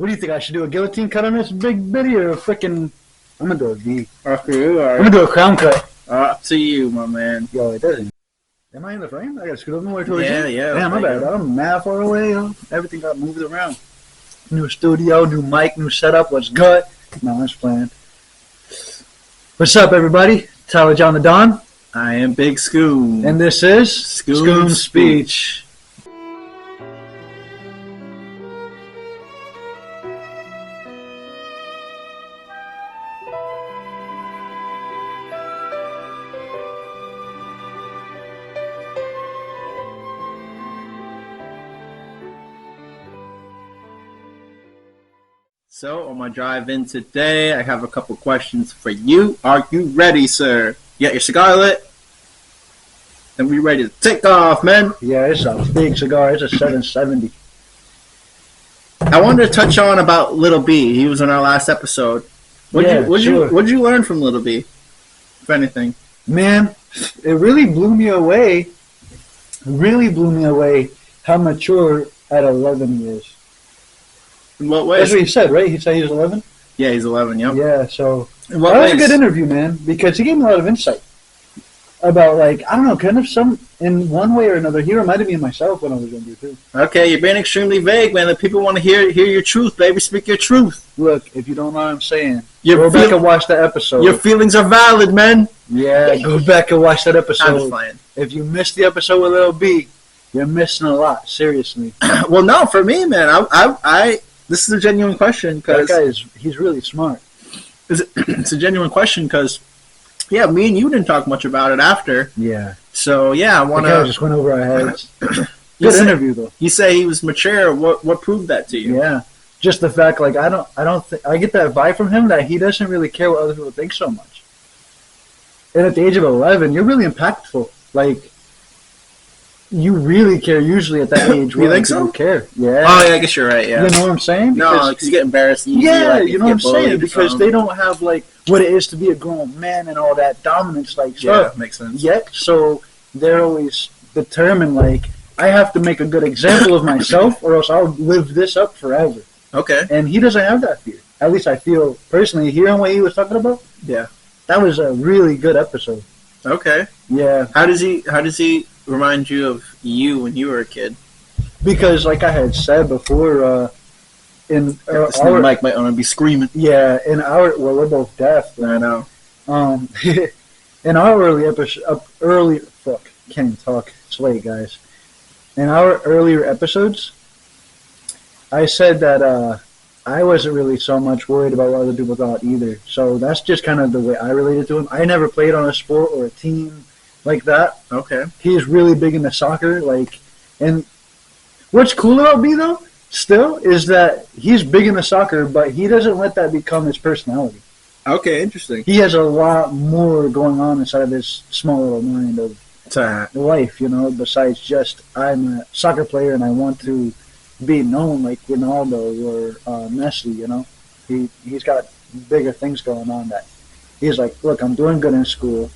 What do you think? I should do a guillotine cut on this big bitty or a freaking... I'm going to do a V. After you are. I'm going to do a crown cut. Up to you, my man. Yo, it doesn't. Am I in the frame? I got to scoot up more towards you. Yeah. Damn, my bad. I'm mad far away, yo. Everything got moved around. New studio, new mic, new setup. What's good? No, that's planned. What's up, everybody? Tyler John the Don. I am Big Skoom. And this is Skoom Speech. So, on my drive in today, I have a couple questions for you. Are you ready, sir? You got your cigar lit? And we ready to take off, man. Yeah, it's a big cigar. It's a 770. I wanted to touch on about Little B. He was in our last episode. What'd you learn from Little B, if anything? Man, it really blew me away. How mature at 11 he is. In what ways? That's what he said, right? He said he was 11? Yeah, he's 11, yep. Yeah, so In what that was ways? a good interview, man, because he gave me a lot of insight about, like, I don't know, kind of in one way or another, he reminded me of myself when I was younger, too. Okay, you're being extremely vague, man. The people want to hear your truth, baby. Speak your truth. Look, if you don't know what I'm saying, Your go back and watch the episode. Your feelings are valid, man. Yeah, go back and watch that I'm just episode. playing. If you missed the episode with Lil B, you're missing a lot, seriously. Well, no, for me, man, this is a genuine question That because guy he's really smart. it's a genuine question because, yeah, me and you didn't talk much about it after. Yeah. So yeah, I want The guy to. just went over our heads. You Good say- interview, though. You say he was mature. What proved that to you? Yeah. Just the fact, like, I get that vibe from him that he doesn't really care what other people think so much. And at the age of 11, you're really impactful. Like, you really care usually at that age. You think so? You care. Yeah. Oh yeah, I guess you're right. Yeah. You know what I'm saying? No, because you get embarrassed. Yeah, you know what I'm saying? Because Because they don't have, like, what it is to be a grown man and all that dominance, like, Yeah, stuff makes sense. yet. So they're always determined, like, I have to make a good example of myself or else I'll live this up forever. Okay. And he doesn't have that fear. At least I feel, personally, hearing what he was talking about, Yeah. that was a really good episode. Okay. Yeah. How does he remind you of you when you were a kid? Because, like I had said before, in This our... mic might want to be screaming. Yeah, well, we're both deaf. I know. In our can't even talk. It's late, guys. In our earlier episodes, I said that I wasn't really so much worried about what other people thought either. So that's just kind of the way I related to him. I never played on a sport or a team like that. Okay. He's really big into soccer, and what's cool about B though, still, is that he's big into soccer, but he doesn't let that become his personality. Okay, interesting. He has a lot more going on inside of his small little mind of life, besides just I'm a soccer player and I want to be known like Ronaldo or Messi, He's got bigger things going on that he's like, look, I'm doing good in school.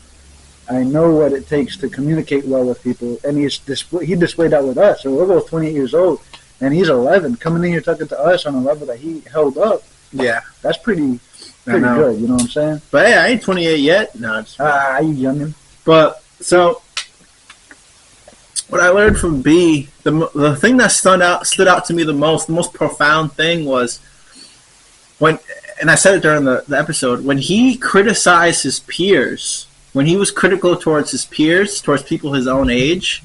I know what it takes to communicate well with people, and he displayed that with us. So we're both 28 years old, and he's 11, coming in here talking to us on a level that he held up. Yeah. That's pretty good, you know what I'm saying? But hey, I ain't 28 yet. No, it's You youngin'. But so what I learned from B, the thing that stood out to me the most profound thing was when, and I said it during the episode, when he criticized his peers, when he was critical towards his peers, towards people his own age.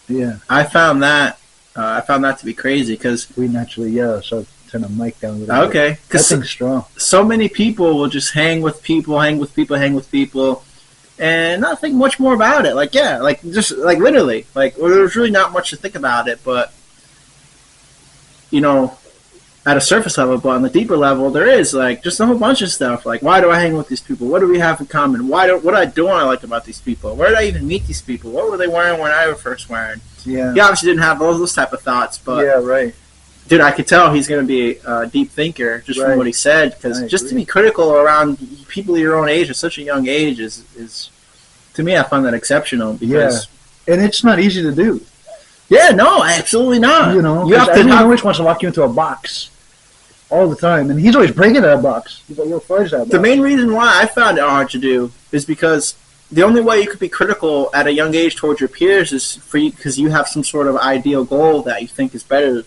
Yeah. I found that to be crazy because we naturally yell, so turn the mic down a little bit. Okay, that thing's strong. So many people will just hang with people, and not think much more about it. Like, yeah, like just like literally, like there's really not much to think about it, but at a surface level, but on the deeper level, there is like just a whole bunch of stuff. Like, why do I hang with these people? What do we have in common? What do I like about these people? Where did I even meet these people? What were they wearing when I was first wearing? Yeah. He obviously didn't have all those type of thoughts, but yeah, right. Dude, I could tell he's going to be a deep thinker just from what he said. Because just to be critical around people your own age at such a young age is to me, I find that exceptional. Because, and it's not easy to do. Yeah, no, absolutely not. You have to. Everyone always wants to lock you into a box. all the time, and he's always breaking that box. He's like, "Yo, fudge that box." The main reason why I found it hard to do is because the only way you could be critical at a young age towards your peers is for you because you have some sort of ideal goal that you think is better.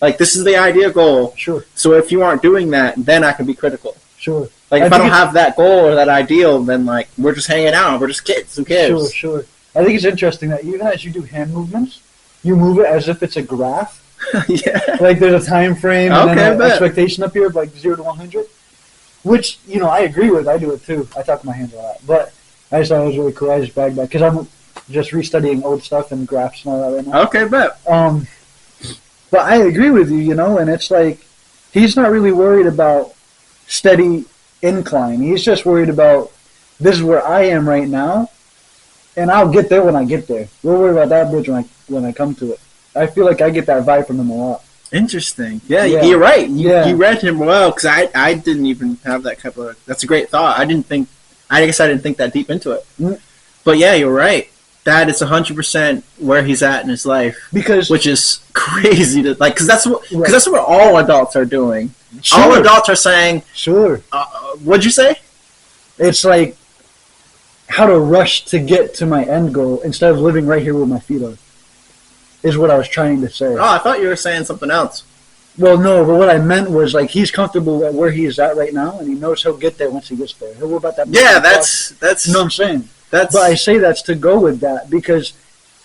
Like, this is the ideal goal. Sure. So if you aren't doing that, then I can be critical. Sure. Like, if I don't have that goal or that ideal, then, like, we're just hanging out. We're just kids. Who cares? Sure. I think it's interesting that even as you do hand movements, you move it as if it's a graph. Yeah. Like, there's a time frame and then an expectation up here of, like, 0 to 100. Which, you know, I agree with. I do it, too. I talk with my hands a lot. But I just thought it was really cool. I just bagged that because I'm just restudying old stuff and graphs and all that right now. Okay, bet. But I agree with you, you know, and it's like he's not really worried about steady incline. He's just worried about this is where I am right now, and I'll get there when I get there. We'll worry about that bridge when I come to it. I feel like I get that vibe from him a lot. Interesting. Yeah. You're right. You read him well because I didn't even have that type of. That's a great thought. I guess I didn't think that deep into it. Mm. But yeah, you're right. That is 100% where he's at in his life, which is crazy to like, because that's what all adults are doing. Sure. All adults are saying, "Sure." What'd you say? It's like how to rush to get to my end goal instead of living right here where my feet are. Is what I was trying to say. Oh, I thought you were saying something else. Well, no, but what I meant was like he's comfortable at where he is at right now, and he knows he'll get there once he gets there. He'll worry about that. Yeah, that's. You know what I'm saying? But I say that's to go with that because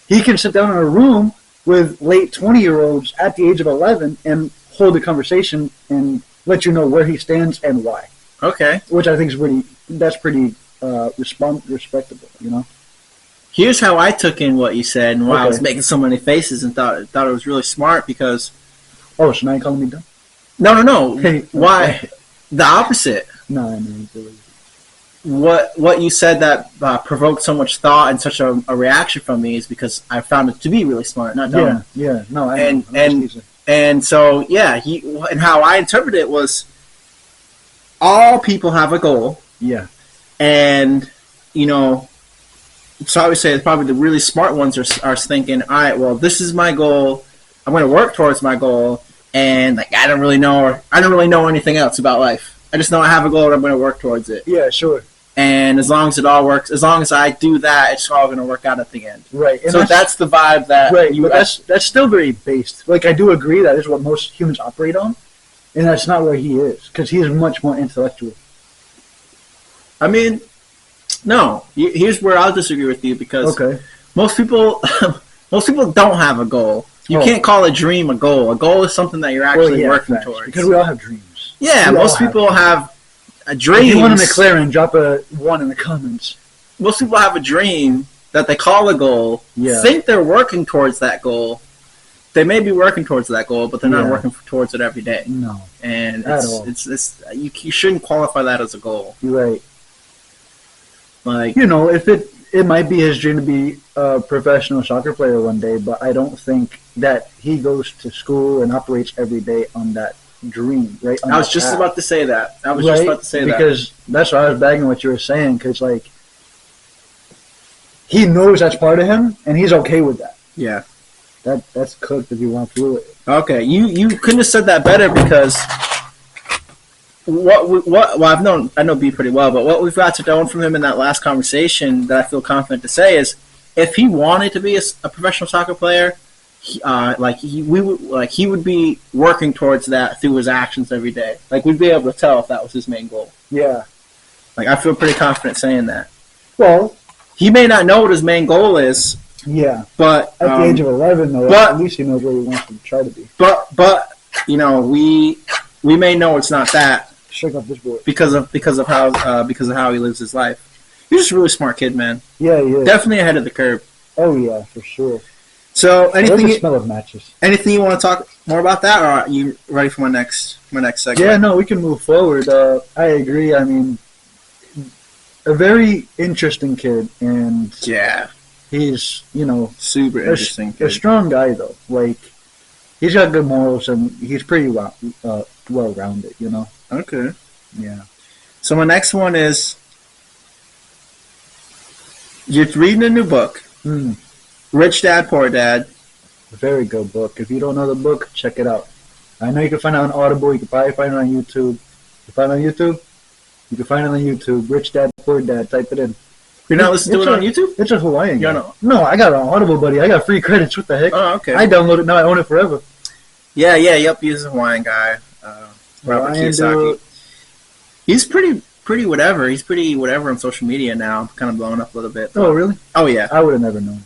he can sit down in a room with late 20-year-olds at the age of 11 and hold a conversation and let you know where he stands and why. Okay. Which I think is pretty respectable, you know? Here's how I took in what you said and why I was making so many faces and thought it was really smart because... Oh, so now you're calling me dumb? No. Why? The opposite. No, I mean... What you said that provoked so much thought and such a reaction from me is because I found it to be really smart, not dumb. Yeah. No, and so and how I interpreted it was all people have a goal. Yeah. And you know, so I would say probably the really smart ones are thinking, all right, well, this is my goal. I'm going to work towards my goal, and like I don't really know anything else about life. I just know I have a goal and I'm going to work towards it. Yeah, sure. And as long as it all works, as long as I do that, it's all going to work out at the end. Right. And so that's the vibe that... Right, but that's still very based. Like, I do agree that is what most humans operate on, and that's not where he is, because he is much more intellectual. I mean, no. Here's where I'll disagree with you, because most people don't have a goal. You can't call a dream a goal. A goal is something that you're actually working towards. Because we all have dreams. Yeah, most people have a dream. If you want a McLaren, drop a 1 in the comments. Most people have a dream that they call a goal, think they're working towards that goal. They may be working towards that goal, but they're not working towards it every day. No. And it's you shouldn't qualify that as a goal. You're right. Like, you know, if it might be his dream to be a professional soccer player one day, but I don't think that he goes to school and operates every day on that dream, right? I was just about to say that. Because that's why I was bagging what you were saying, because, like, he knows that's part of him, and he's okay with that. Yeah. That's cooked if you want through it. Okay, you couldn't have said that better because I know B pretty well, but what we've got to know from him in that last conversation that I feel confident to say is if he wanted to be a professional soccer player, he would be working towards that through his actions every day. Like, we'd be able to tell if that was his main goal. Yeah. Like, I feel pretty confident saying that. Well, he may not know what his main goal is. Yeah. But at the age of 11, though, at least he knows where he wants to try to be. But you know, we may know it's not that. Shake up this boy. Because of how he lives his life. He's just a really smart kid, man. Yeah, he is. Definitely ahead of the curve. Oh yeah, for sure. So anything? The smell of matches. Anything you want to talk more about that, or are you ready for my next segment? Yeah, no, we can move forward. I agree. I mean, a very interesting kid, and he's super interesting. A strong guy though. Like, he's got good morals, and he's pretty well-rounded. You know. Okay. Yeah. So my next one is you're reading a new book. Rich Dad, Poor Dad. Very good book. If you don't know the book, check it out. I know you can find it on Audible. You can probably find it on YouTube. You find it on YouTube? You can find it on YouTube. Rich Dad, Poor Dad. Type it in. You're not listening to it on YouTube? It's a Hawaiian guy. No. No, I got it on Audible, buddy. I got free credits. What the heck? Oh, okay. I downloaded it. Now I own it forever. Yeah, yep. He's a Hawaiian guy. Robert Kiyosaki. He's pretty whatever. He's pretty whatever on social media now. Kind of blowing up a little bit. Oh, really? Oh, yeah. I would have never known.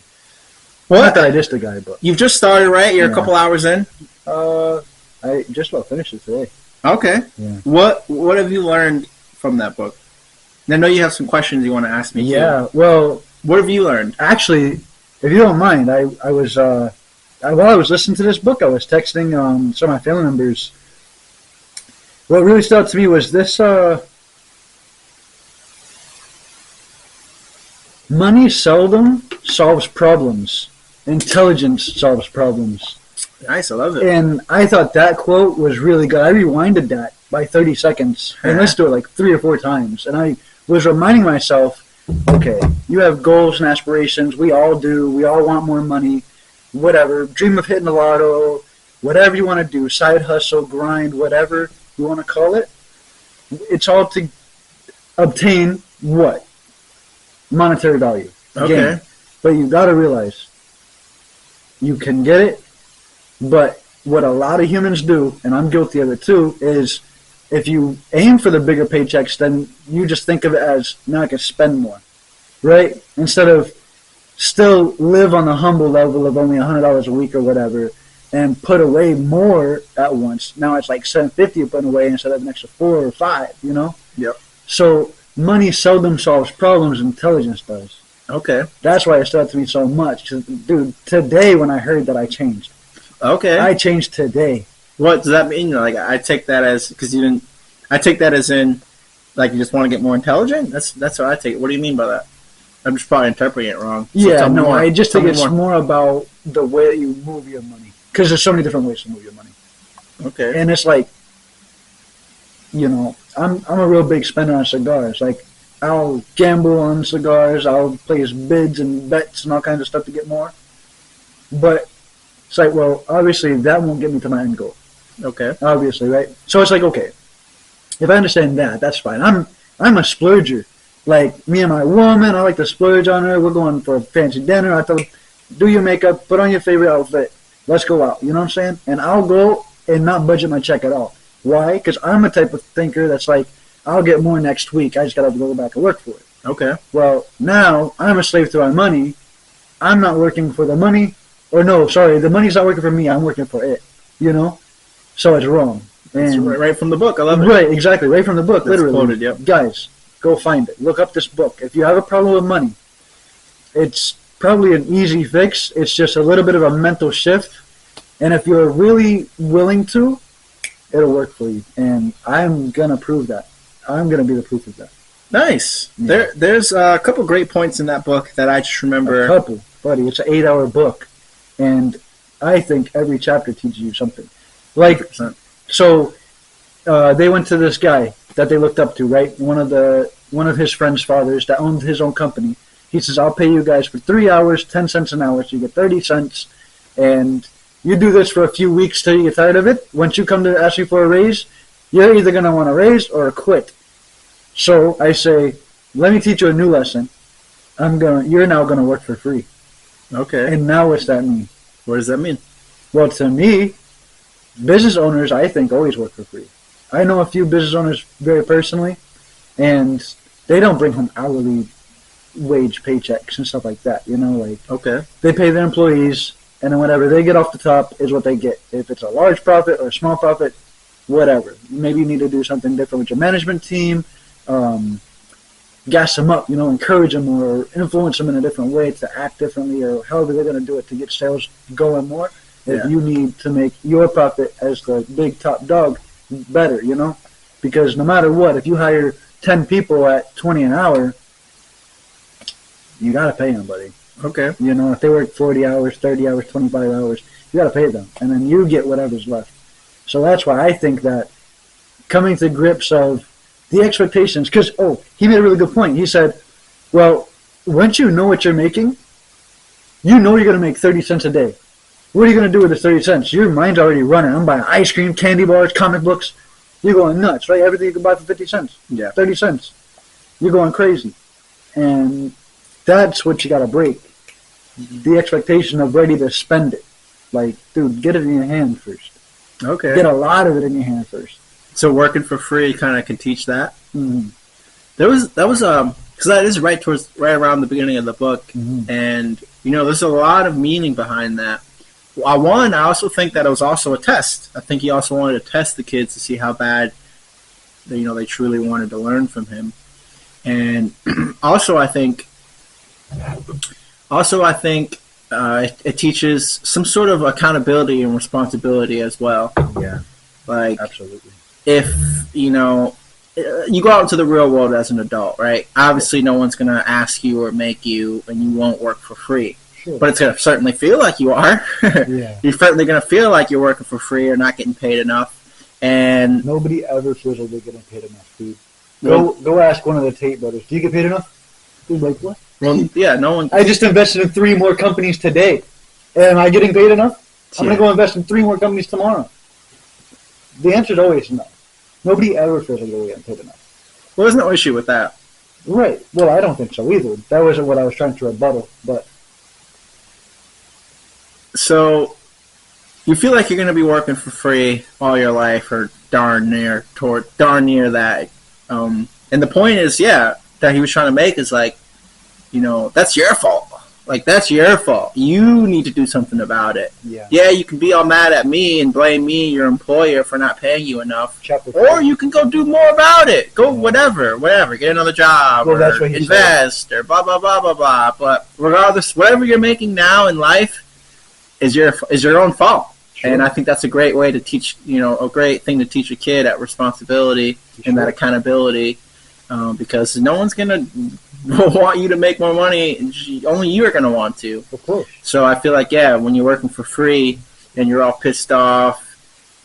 Well, not that I dissed the guy, but... You've just started, right? You're a couple hours in? I just about finished it today. Okay. Yeah. What have you learned from that book? I know you have some questions you want to ask me, too. Yeah, well... What have you learned? Actually, if you don't mind, I was... while I was listening to this book, I was texting some of my family members. What really stood out to me was this... money seldom solves problems. Intelligence solves problems. Nice, I love it. And I thought that quote was really good. I rewinded that by 30 seconds and listened to it like 3 or 4 times. And I was reminding myself, okay, you have goals and aspirations. We all do. We all want more money. Whatever. Dream of hitting the lotto. Whatever you want to do. Side hustle, grind, whatever you want to call it. It's all to obtain what? Monetary value. Okay. But you got to realize you can get it, but what a lot of humans do, and I'm guilty of it too, is if you aim for the bigger paychecks, then you just think of it as, now I can spend more, right? Instead of still live on the humble level of only $100 a week or whatever, and put away more at once. Now it's like $750 you're putting away instead of an extra 4 or 5, you know? Yep. So money seldom solves problems, intelligence does. Okay. That's why it stood out to me so much. Dude, today when I heard that, I changed. Okay. I changed today. What does that mean? Like, I take that as, because you didn't, I take that as in, like, you just want to get more intelligent? That's what I take it. What do you mean by that? I'm just probably interpreting it wrong. So yeah, no, I just think it's more about the way that you move your money. Because there's so many different ways to move your money. Okay. And it's like, you know, I'm a real big spender on cigars. Like, I'll gamble on cigars. I'll place bids and bets and all kinds of stuff to get more. But it's like, well, obviously that won't get me to my end goal. Okay. Obviously, right? So it's like, okay, if I understand that, that's fine. I'm a splurger. Like, me and my woman, I like to splurge on her. We're going for a fancy dinner. I tell her, do your makeup, put on your favorite outfit. Let's go out. You know what I'm saying? And I'll go and not budget my check at all. Why? Because I'm a type of thinker that's like, I'll get more next week. I just got to go back and work for it. Okay. Well, now I'm a slave to my money. I'm not working for the money. Or no, sorry, the money's not working for me. I'm working for it. You know? So it's wrong. And it's right from the book. I love it. Right, exactly. Right from the book, That's literally. Quoted, yep. Guys, go find it. Look up this book. If you have a problem with money, it's probably an easy fix. It's just a little bit of a mental shift. And if you're really willing to, it'll work for you. And I'm going to prove that. I'm going to be the proof of that. Nice. Yeah. There's a couple great points in that book that I just remember. A couple, buddy. It's an 8-hour book. And I think every chapter teaches you something. Like, 100%. So they went to this guy that they looked up to, right? One of his friend's fathers that owned his own company. He says, I'll pay you guys for 3 hours, 10 cents an hour, so you get 30 cents. And you do this for a few weeks till you get tired of it. Once you come to ask you for a raise, you're either going to want a raise or quit. So I say, let me teach you a new lesson. You're now going to work for free. Okay. And now what's that mean? What does that mean? Well, to me, business owners, I think, always work for free. I know a few business owners very personally, and they don't bring home hourly wage paychecks and stuff like that. You know, like, okay, they pay their employees, and then whatever they get off the top is what they get. If it's a large profit or a small profit, whatever. Maybe you need to do something different with your management team, gas them up, you know, encourage them or influence them in a different way to act differently or however they're going to do it to get sales going more. If you need to make your profit as the big top dog better, you know? Because no matter what, if you hire 10 people at 20 an hour, you got to pay them, buddy. Okay. You know, if they work 40 hours, 30 hours, 25 hours, you got to pay them. And then you get whatever's left. So that's why I think that coming to grips of the expectations, because, he made a really good point. He said, well, once you know what you're making, you know you're going to make 30 cents a day. What are you going to do with the 30 cents? Your mind's already running. I'm buying ice cream, candy bars, comic books. You're going nuts, right? Everything you can buy for 50 cents. Yeah. 30 cents. You're going crazy. And that's what you got to break. The expectation of ready to spend it. Like, dude, get it in your hand first. Okay. Get a lot of it in your hand first. So working for free kind of can teach that. Mm-hmm. Because that is right around the beginning of the book, and there's a lot of meaning behind that. One, I also think that it was also a test. I think he also wanted to test the kids to see how bad they truly wanted to learn from him, and also I think it teaches some sort of accountability and responsibility as well. Yeah, like absolutely. If you go out into the real world as an adult, right? Obviously, no one's going to ask you or make you, and you won't work for free. Sure. But it's going to certainly feel like you are. Yeah. You're certainly going to feel like you're working for free or not getting paid enough. And nobody ever feels like they're getting paid enough, dude. Go ask one of the Tate brothers. Do you get paid enough? Dude, like, what? Well, yeah, no one. I just invested in 3 more companies today. Am I getting paid enough? I'm going to go invest in 3 more companies tomorrow. The answer is always no. Nobody ever feels like they're getting paid enough. Well, there's no issue with that. Right. Well, I don't think so either. That wasn't what I was trying to rebuttal. But so, you feel like you're going to be working for free all your life, or darn near that. And the point is, that he was trying to make is like, that's your fault. Like, that's your fault. You need to do something about it. Yeah, you can be all mad at me and blame me, your employer, for not paying you enough. Or you can go do more about it. Go whatever. Get another job, or that's what invest, or blah, blah, blah, blah, blah. But regardless, whatever you're making now in life is your own fault. Sure. And I think that's a great way to teach, a great thing to teach a kid, that responsibility and that accountability. Because no one's going to want you to make more money. Only you are going to want to. Of course. So I feel like, when you're working for free and you're all pissed off,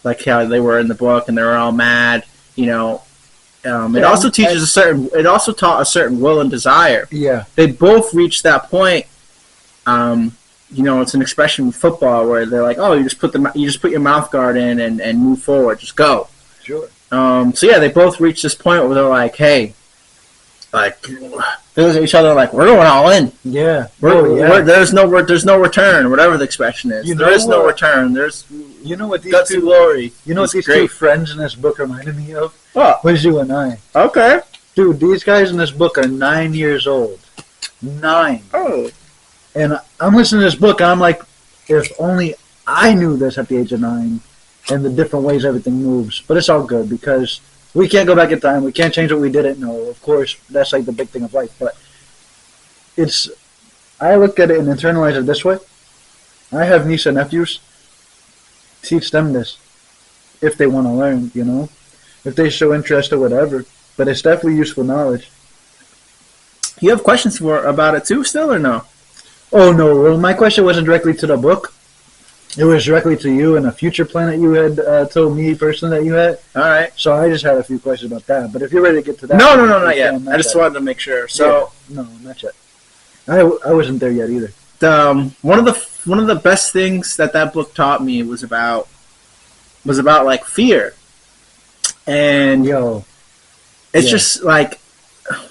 like how they were in the book, and they were all mad, it also teaches it also taught a certain will and desire. Yeah. They both reached that point. It's an expression in football where they're like, oh, you just put your mouth guard in and move forward, just go. Sure. They both reached this point where they're like, hey, like, they look at each other like, we're going all in. Yeah. There's no return, whatever the expression is. There is no return. There's what these guts two glory. What these two friends in this book reminded me of? What? Was you and I. Okay. Dude, these guys in this book are 9 years old. 9. Oh. And I'm listening to this book, and I'm like, if only I knew this at the age of 9, and the different ways everything moves. But it's all good, because we can't go back in time. We can't change what we didn't know. Of course, that's like the big thing of life. But I look at it and internalize it this way. I have niece and nephews. Teach them this if they want to learn, if they show interest or whatever. But it's definitely useful knowledge. You have questions about it too still, or no? Oh, no. Well, my question wasn't directly to the book. It was directly to you and a future plan that you had told me personally that you had. All right. So I just had a few questions about that. But if you're ready to get to that. No, not yet. I just wanted to make sure. So no, not yet. I wasn't there yet either. One of the best things that book taught me was about like fear. And it's just like,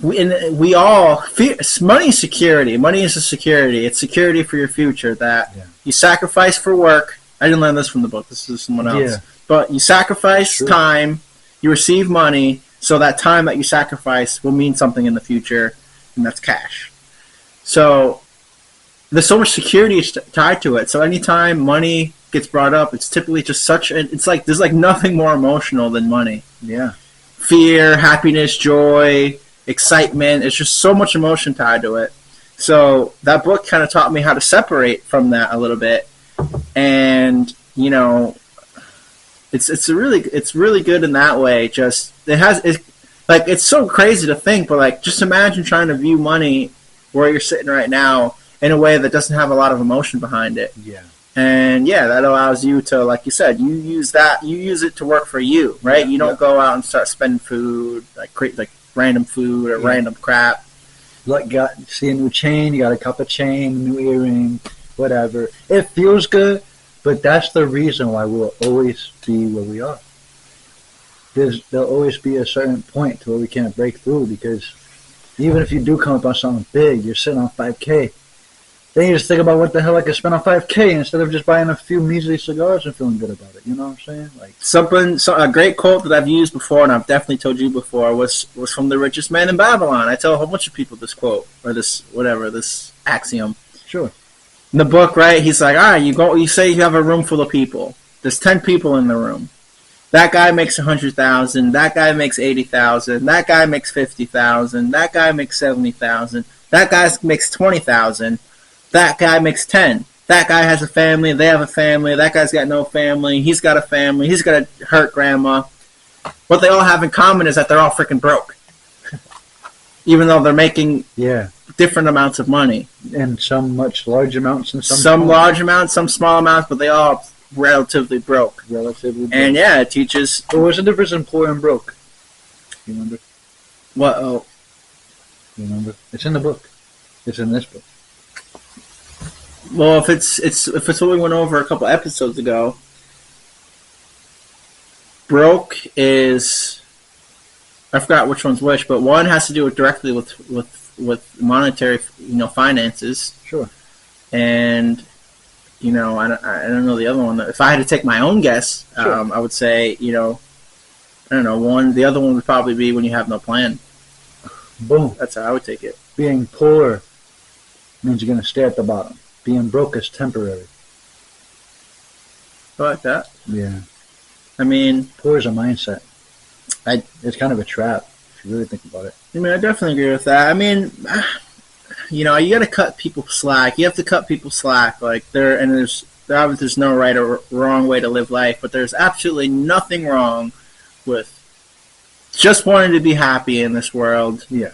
we all fear. Money is security. Money is a security. It's security for your future that you sacrifice for work. I didn't learn this from the book. This is someone else. Yeah. But you sacrifice time. You receive money. So that time that you sacrifice will mean something in the future, and that's cash. So there's so much security tied to it. So anytime money gets brought up, it's typically just it's like there's like nothing more emotional than money. Yeah. Fear, happiness, joy, excitement. It's just so much emotion tied to it. So that book kind of taught me how to separate from that a little bit, and it's really good in that way. Just it's so crazy to think, but like just imagine trying to view money where you're sitting right now in a way that doesn't have a lot of emotion behind it. Yeah. And that allows you to, like you said, you use it to work for you, right? You don't go out and start spending food, like random food or random crap. See a new chain, you got a cup of chain, a new earring, whatever. It feels good, But that's the reason why we'll always be where we are. There'll always be a certain point to where we can't break through, because even if you do come up on something big, you're sitting on 5K. Then you just think about what the hell I could spend on 5K instead of just buying a few measly cigars and feeling good about it. You know what I'm saying? Like a great quote that I've used before, and I've definitely told you before, was from the richest man in Babylon. I tell a whole bunch of people this quote, or this axiom. Sure. In the book, right? He's like, all right, you say you have a room full of people. There's 10 people in the room. That guy makes 100,000. That guy makes 80,000. That guy makes 50,000. That guy makes 70,000. That guy makes 20,000. That guy makes 10. That guy has a family. They have a family. That guy's got no family. He's got a family. He's got a hurt grandma. What they all have in common is that they're all freaking broke, even though they're making different amounts of money. And some much large amounts, and some large amounts, some small amounts, but they all relatively broke. And yeah, it teaches. But what's the difference in poor and broke? You remember? What? Oh, you remember? It's in the book. It's in this book. Well, if it's what we went over a couple episodes ago, broke is, I forgot which one's which, but one has to do directly with monetary, finances. Sure. And I don't know the other one. If I had to take my own guess, sure. I would say, I don't know, the other one would probably be when you have no plan. Boom. That's how I would take it. Being poor means you're going to stay at the bottom. Being broke is temporary. I like that. Yeah. I mean, poor is a mindset. It's kind of a trap if you really think about it. I mean, I definitely agree with that. I mean, you got to cut people slack. You have to cut people slack. Like there's no right or wrong way to live life, but there's absolutely nothing wrong with just wanting to be happy in this world. Yeah.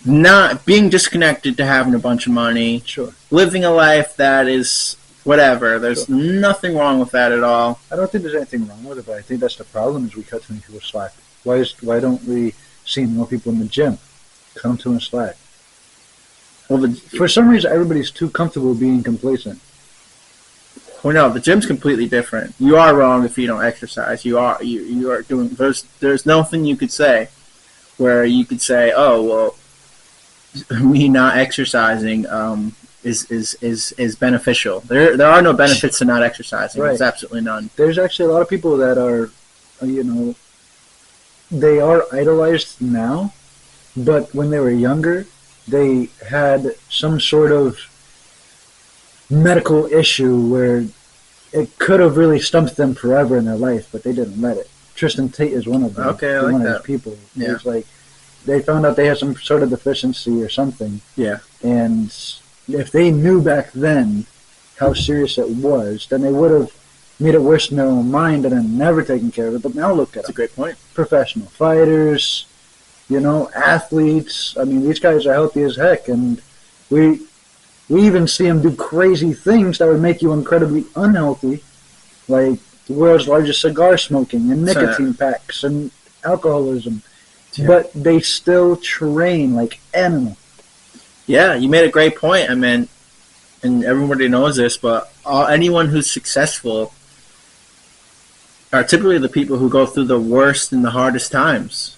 Not being disconnected to having a bunch of money. Sure. Living a life that is whatever. There's nothing wrong with that at all. I don't think there's anything wrong with it, but I think that's the problem is we cut too many people slack. Why don't we see more people in the gym? Come to and slack. Well, for some reason, everybody's too comfortable being complacent. Well, no, the gym's completely different. You are wrong if you don't exercise. You are doing. There's nothing you could say where you could say, oh well, me not exercising is beneficial. There are no benefits to not exercising. Right. There's absolutely none. There's actually a lot of people that are, they are idolized now, but when they were younger, they had some sort of medical issue where it could have really stumped them forever in their life, but they didn't let it. Tristan Tate is one of them. Okay, I like one that. Of those people. Yeah. It's like they found out they had some sort of deficiency or something. Yeah. And if they knew back then how serious it was, then they would have made it worse in their own mind and then never taken care of it. But now look at them. That's a great point. Professional fighters, athletes. I mean, these guys are healthy as heck, and we even see them do crazy things that would make you incredibly unhealthy, like the world's largest cigar smoking and nicotine packs and alcoholism. Yeah. But they still train like animals. Yeah, you made a great point. I mean, and everybody knows this, but anyone who's successful are typically the people who go through the worst and the hardest times.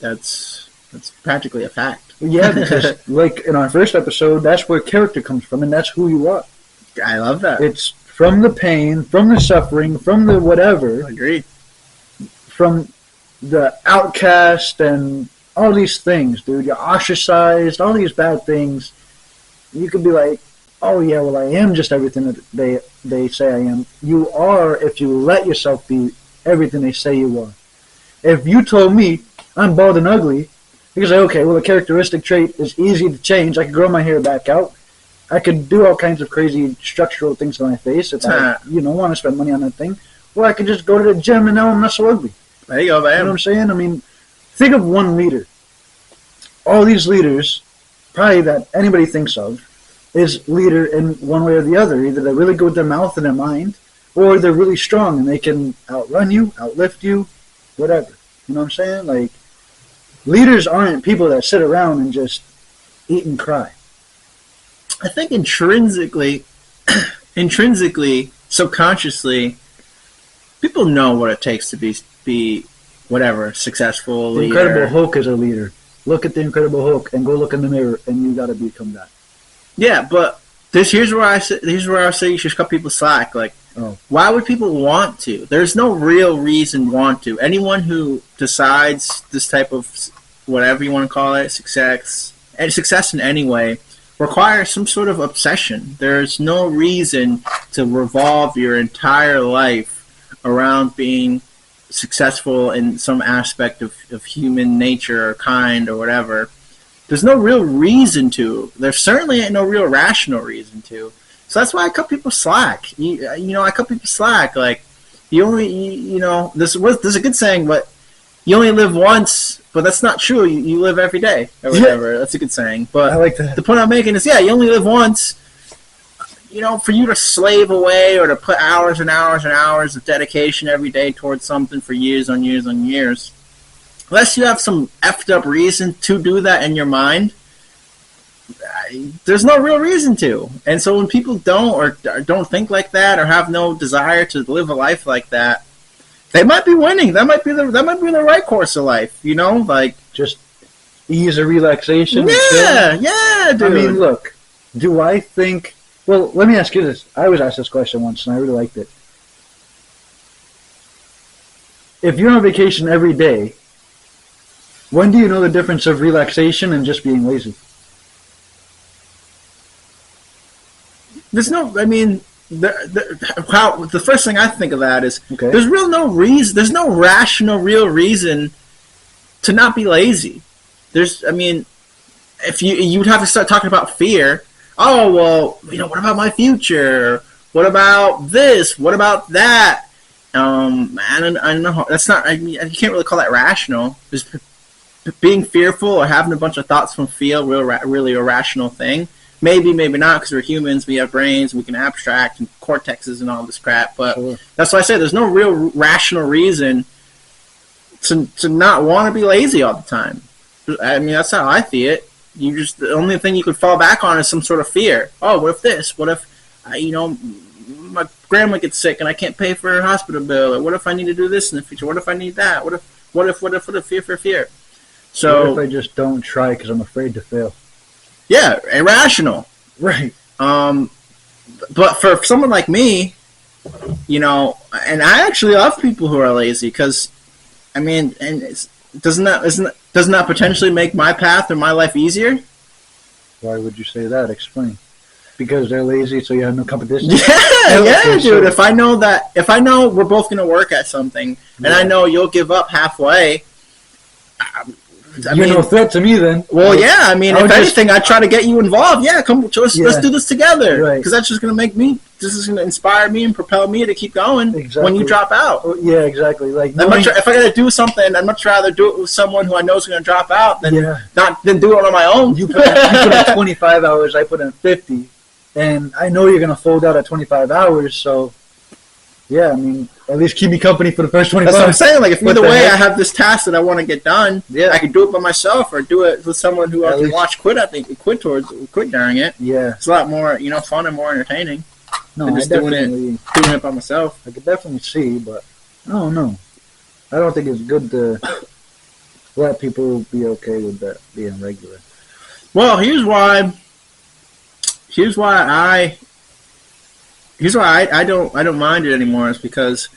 That's practically a fact. Yeah, because like in our first episode, that's where character comes from, and that's who you are. I love that. It's from the pain, from the suffering, from the whatever. I agree. From the outcast and all these things, dude. You're ostracized, all these bad things. You could be like, oh yeah, well I am just everything that they say I am. You are if you let yourself be everything they say you are. If you told me I'm bald and ugly, you could say, okay, well the characteristic trait is easy to change. I could grow my hair back out. I could do all kinds of crazy structural things to my face if I want to spend money on that thing. Or I could just go to the gym and now I'm not so ugly. There you go, man. You know what I'm saying? I mean, think of one leader. All these leaders, probably that anybody thinks of, is leader in one way or the other. Either they're really good with their mouth and their mind, or they're really strong and they can outrun you, outlift you, whatever. You know what I'm saying? Like, leaders aren't people that sit around and just eat and cry. I think intrinsically, intrinsically, subconsciously, people know what it takes to be whatever, successful. The Incredible Hulk is a leader. Look at the Incredible Hulk and go look in the mirror, and you got to become that. Yeah, but here's where I say you should cut people slack. Like, why would people want to? There's no real reason want to. Anyone who decides this type of whatever you want to call it, success in any way, requires some sort of obsession. There's no reason to revolve your entire life around being successful in some aspect of human nature or kind or whatever. There's no real reason to. There certainly ain't no real rational reason to. So that's why I cut people slack. I cut people slack. Like, there's a good saying, but you only live once, but that's not true. You live every day or whatever. Yeah. That's a good saying. But I like that. The point I'm making is, you only live once. For you to slave away or to put hours and hours and hours of dedication every day towards something for years on years on years, unless you have some effed up reason to do that in your mind, there's no real reason to. And so when people don't think like that or have no desire to live a life like that, they might be winning. That might be the right course of life. Like just ease of relaxation. Yeah, dude. I mean, look, do I think? Well, let me ask you this. I was asked this question once, and I really liked it. If you're on vacation every day, when do you know the difference of relaxation and just being lazy? There's no. I mean, the first thing I think of that is there's no reason. There's no rational, real reason to not be lazy. If you'd have to start talking about fear. Oh, well, what about my future? What about this? What about that? I don't know. That's not, you can't really call that rational. Just being fearful or having a bunch of thoughts from fear, really a rational thing. Maybe, maybe not, because we're humans, we have brains, we can abstract, and cortexes and all this crap. But that's why I say there's no real rational reason to not want to be lazy all the time. I mean, that's how I see it. The only thing you could fall back on is some sort of fear. Oh, what if this? What if, my grandma gets sick and I can't pay for her hospital bill? Or what if I need to do this in the future? What if I need that? What if fear? So what if I just don't try because I'm afraid to fail? Yeah, irrational. Right. But for someone like me, and I actually love people who are lazy because, doesn't that potentially make my path or my life easier? Why would you say that? Explain. Because they're lazy, so you have no competition? Yeah, dude. Sure. If I know we're both going to work at something, and I know you'll give up halfway, you're no threat to me then. Well, yeah. If anything, I try to get you involved. Yeah, come, let's do this together. Right. Because that's just going to this is going to inspire me and propel me to keep going when you drop out. Yeah, exactly. Like, if I got to do something, I'd much rather do it with someone who I know is going to drop out than do it on my own. You put in 25 hours, I put in 50, and I know you're going to fold out at 25 hours, so... Yeah, at least keep me company for the first 25. That's what I'm saying. Like, if either way I have this task that I want to get done, I can do it by myself or do it with someone who I can watch quit during it. Yeah. It's a lot more, fun and more entertaining than just doing it by myself. I could definitely see, but I don't know. I don't think it's good to let people be okay with that being regular. Well, here's why I don't mind it anymore is because,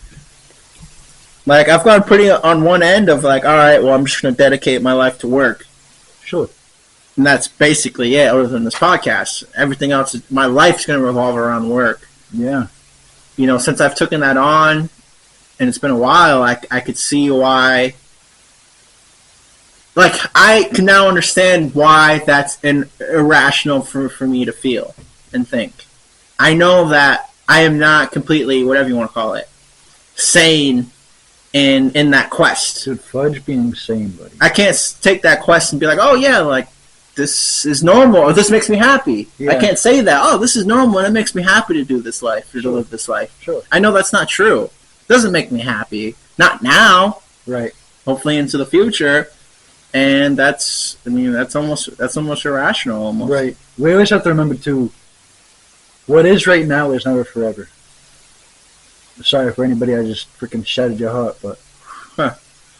like, I've gone pretty on one end of like, all right, well, I'm just going to dedicate my life to work. Sure. And that's basically it, other than this podcast. Everything else, my life's going to revolve around work. Yeah. Since I've taken that on, and it's been a while, I could see why. Like, I can now understand why that's irrational for me to feel and think. I know that I am not completely, whatever you want to call it, sane in that quest. Dude, fudge being sane, buddy. I can't take that quest and be like, oh yeah, like, this is normal, or this makes me happy. Yeah. I can't say that, oh, this is normal, and it makes me happy to do this life, or to live this life. Sure. I know that's not true. It doesn't make me happy. Not now. Right. Hopefully into the future. And that's almost irrational, almost. Right. We always have to remember, too, what is right now is never forever. Sorry for anybody I just freaking shattered your heart, but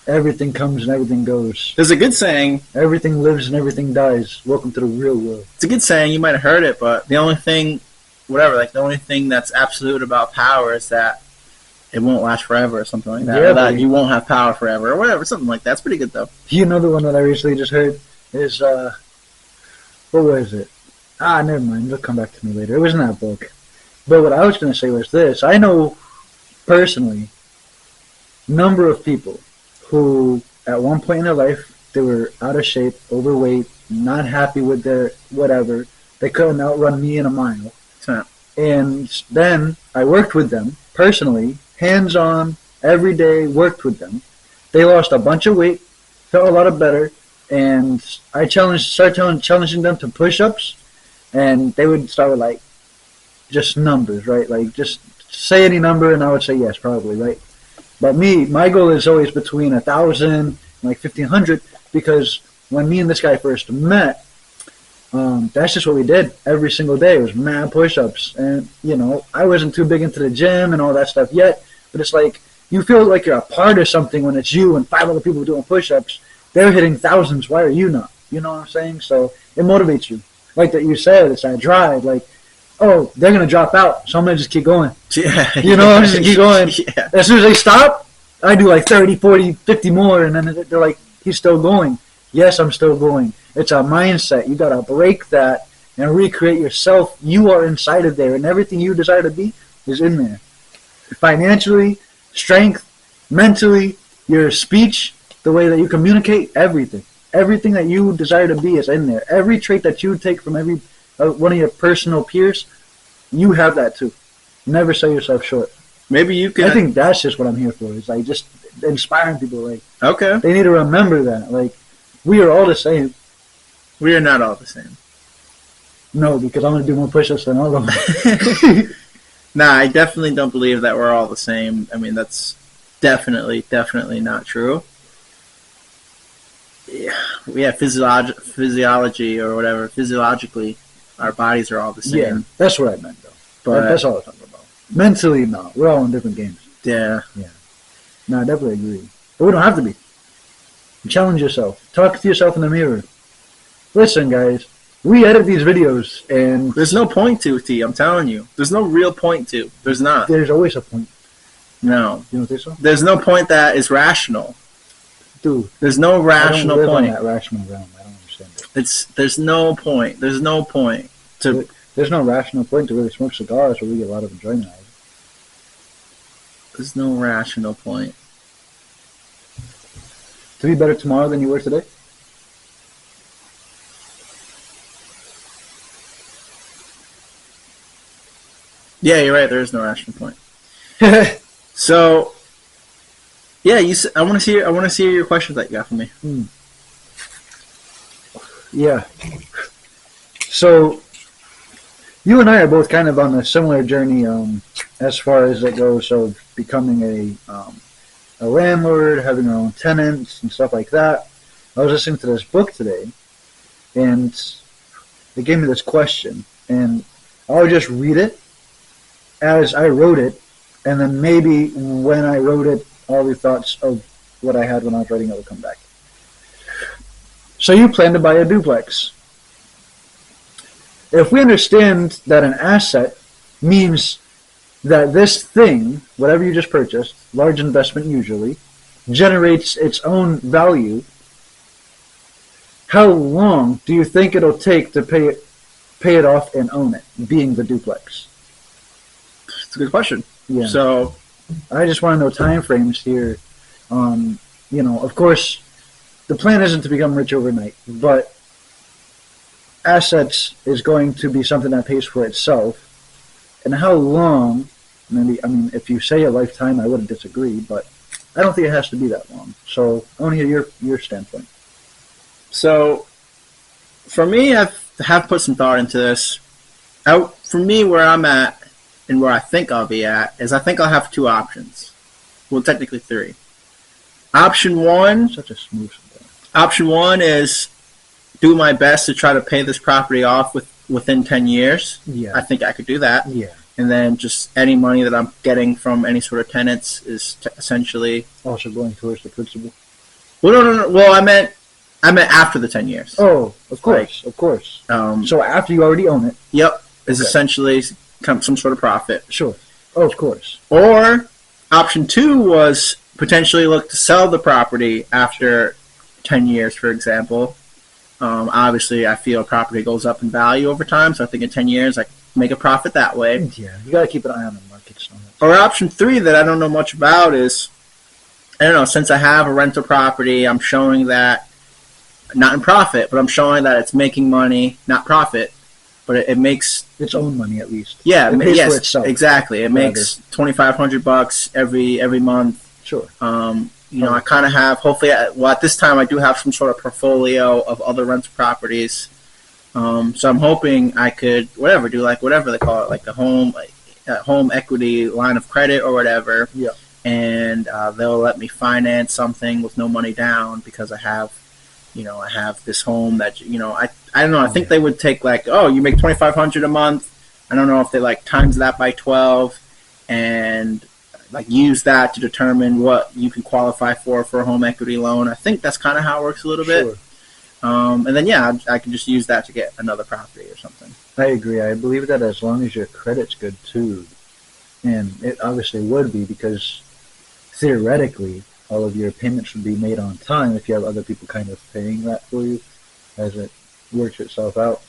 everything comes and everything goes. There's a good saying. Everything lives and everything dies. Welcome to the real world. It's a good saying. You might have heard it, but the only thing, the only thing that's absolute about power is that it won't last forever or something like that. Yeah, or that you won't have power forever or whatever, something like that. It's pretty good, though. You know the one that I recently just heard is, what was it? Never mind. It'll come back to me later. It was in that book. But what I was going to say was this. I know, personally, number of people who, at one point in their life, they were out of shape, overweight, not happy with their whatever. They couldn't outrun me in a mile. Huh. And then I worked with them, personally, hands-on, every day, worked with them. They lost a bunch of weight, felt a lot better, and I started challenging them to push-ups, and they would start with, like, just numbers, right? Like, just say any number, and I would say yes, probably, right? But my goal is always between 1,000 and, like, 1,500, because when me and this guy first met, that's just what we did every single day. It was mad push-ups. And, I wasn't too big into the gym and all that stuff yet, but it's like you feel like you're a part of something when it's you and 5 other people doing push-ups. They're hitting thousands. Why are you not? You know what I'm saying? So it motivates you. Like that you said, it's that drive. Like, oh, they're going to drop out, so I'm going to just keep going. Yeah. I'm just keep going. Yeah. As soon as they stop, I do like 30, 40, 50 more, and then they're like, he's still going. Yes, I'm still going. It's a mindset. You got to break that and recreate yourself. You are inside of there, and everything you desire to be is in there. Financially, strength, mentally, your speech, the way that you communicate, everything. Everything that you desire to be is in there. Every trait that you take from every one of your personal peers, you have that too. Never sell yourself short. Maybe you can. I think that's just what I'm here for. Is like just inspiring people. Like, okay, they need to remember that. Like, we are all the same. We are not all the same. No, because I'm going to do more push-ups than all of them. Nah, I definitely don't believe that we're all the same. I mean, that's definitely not true. Yeah, we have physiology or whatever. Physiologically, our bodies are all the same. Yeah, that's what I meant, though. But that's all I'm talking about. Mentally, no. We're all in different games. Yeah. Yeah. No, I definitely agree. But we don't have to be. Challenge yourself. Talk to yourself in the mirror. Listen, guys, we edit these videos, and there's no point to, T. I'm telling you. There's no real point to. There's not. There's always a point. No. You don't think so? There's no point that is rational. Dude. There's no rational point. I don't point. live on that rational realm. I don't understand it. There's no point. There's no point to. There's no rational point to really smoke cigars where we get a lot of enjoyment out of it. There's no rational point. To be better tomorrow than you were today? Yeah, you're right. There is no rational point. So, yeah, I want to see your questions that you got for me. Yeah. So, you and I are both kind of on a similar journey as far as it goes of becoming a landlord, having our own tenants and stuff like that. I was listening to this book today, and they gave me this question, and I'll just read it as I wrote it, and then maybe when I wrote it, all the thoughts of what I had when I was writing it will come back. So you plan to buy a duplex. If we understand that an asset means that this thing, whatever you just purchased, large investment usually, generates its own value, how long do you think it'll take to pay it off and own it, being the duplex? It's a good question. Yeah. So I just want to know time frames here. Of course, the plan isn't to become rich overnight, but assets is going to be something that pays for itself. And how long, if you say a lifetime, I wouldn't disagree, but I don't think it has to be that long. So I want to hear your standpoint. So, for me, I have put some thought into this. For me, where I'm at and where I think I'll be at is I think I'll have 2 options. Well, technically 3. Option 1. Such a smooth. Option 1 is do my best to try to pay this property off with within 10 years. Yeah. I think I could do that. Yeah. And then just any money that I'm getting from any sort of tenants is essentially also going towards the principal. Well, no. Well, I meant after the 10 years. Oh, of course, of course. So after you already own it. Yep, is essentially some sort of profit. Sure. Oh, of course. Or option 2 was potentially look to sell the property after 10 years, for example. Obviously, I feel property goes up in value over time, so I think in 10 years I can make a profit that way. Yeah, you got to keep an eye on the markets. Or option 3 that I don't know much about is, I don't know, since I have a rental property, I'm showing that, not in profit, but I'm showing that it's making money, not profit, but it makes its own money at least. Yeah, it pays for itself. Exactly. It makes $2,500 every month. Sure. You know, I kind of have, hopefully, at this time I do have some sort of portfolio of other rental properties. So I'm hoping I could, do like whatever they call it, like a home equity line of credit or whatever. Yeah. And they'll let me finance something with no money down because I have this home that, I don't know. I think they would take like, oh, you make $2,500 a month. I don't know if they like times that by 12 and like use that to determine what you can qualify for a home equity loan. I think that's kind of how it works a little bit. And then, I can just use that to get another property or something. I agree. I believe that as long as your credit's good too, and it obviously would be because theoretically all of your payments would be made on time if you have other people kind of paying that for you as it works itself out.